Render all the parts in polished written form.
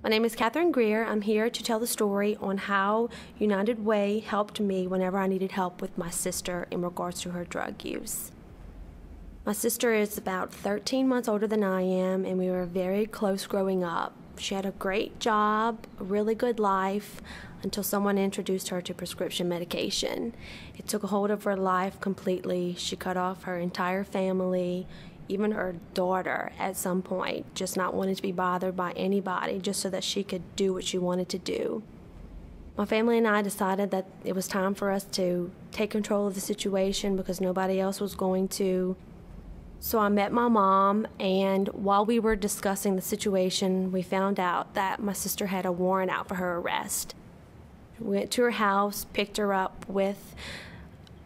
My name is Katherine Grier. I'm here to tell the story on how United Way helped me whenever I needed help with my sister in regards to her drug use. My sister is about 13 months older than I am, and we were very close growing up. She had a great job, a really good life, until someone introduced her to prescription medication. It took a hold of her life completely. She cut off her entire family, even her daughter at some point, just not wanting to be bothered by anybody, just so that she could do what she wanted to do. My family and I decided that it was time for us to take control of the situation because nobody else was going to. So I met my mom, and while we were discussing the situation, we found out that my sister had a warrant out for her arrest. We went to her house, picked her up with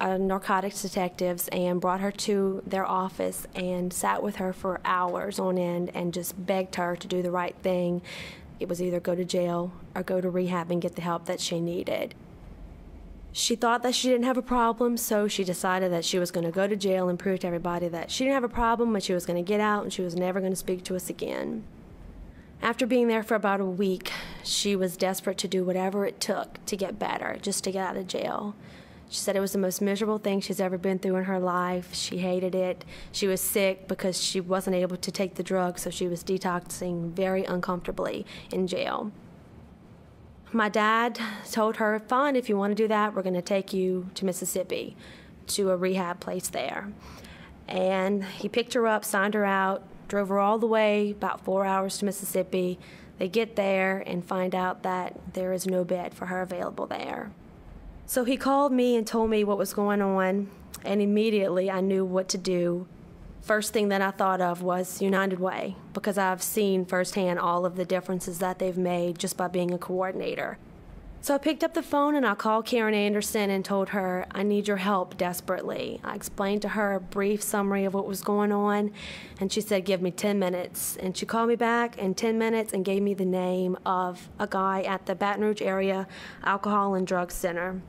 narcotics detectives, and brought her to their office and sat with her for hours on end and just begged her to do the right thing. It was either go to jail or go to rehab and get the help that she needed. She thought that she didn't have a problem, so she decided that she was going to go to jail and prove to everybody that she didn't have a problem, and she was going to get out and she was never going to speak to us again. After being there for about a week, she was desperate to do whatever it took to get better, just to get out of jail. She said it was the most miserable thing she's ever been through in her life. She hated it. She was sick because she wasn't able to take the drugs, so she was detoxing very uncomfortably in jail. My dad told her, fine, if you want to do that, we're going to take you to Mississippi, to a rehab place there. And he picked her up, signed her out, drove her all the way, about 4 hours to Mississippi. They get there and find out that there is no bed for her available there. So he called me and told me what was going on, and immediately I knew what to do. First thing that I thought of was United Way, because I've seen firsthand all of the differences that they've made just by being a coordinator. So I picked up the phone and I called Karen Anderson and told her, I need your help desperately. I explained to her a brief summary of what was going on, and she said, give me 10 minutes. And she called me back in 10 minutes and gave me the name of a guy at the Baton Rouge area alcohol and drug center.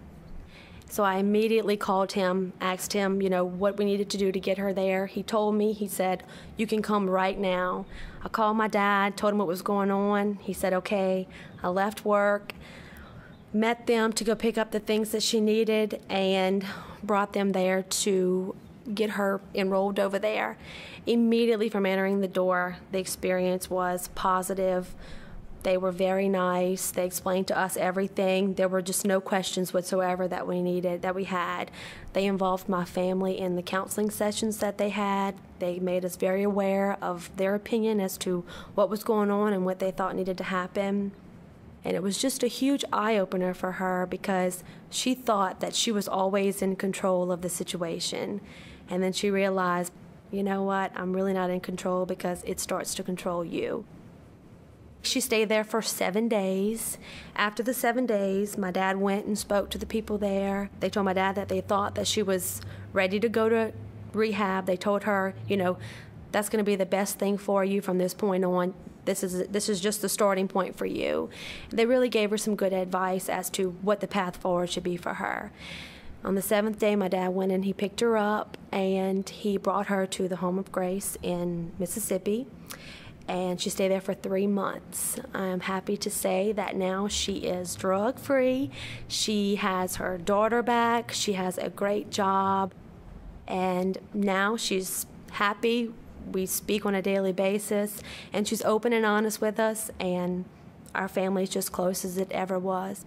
So I immediately called him, asked him, what we needed to do to get her there. He told me, he said, you can come right now. I called my dad, told him what was going on. He said, okay. I left work, met them to go pick up the things that she needed, and brought them there to get her enrolled over there. Immediately from entering the door, the experience was positive. They were very nice. They explained to us everything. There were just no questions whatsoever that we had. They involved my family in the counseling sessions that they had. They made us very aware of their opinion as to what was going on and what they thought needed to happen. And it was just a huge eye-opener for her because she thought that she was always in control of the situation. And then she realized, you know what, I'm really not in control because it starts to control you. She stayed there for 7 days. After the 7 days, my dad went and spoke to the people there. They told my dad that they thought that she was ready to go to rehab. They told her, that's going to be the best thing for you from this point on. This is just the starting point for you. They really gave her some good advice as to what the path forward should be for her. On the 7th day, my dad went and he picked her up, and he brought her to the Home of Grace in Mississippi. And she stayed there for 3 months. I'm happy to say that now she is drug-free. She has her daughter back. She has a great job. And now she's happy. We speak on a daily basis. And she's open and honest with us. And our family is just close as it ever was.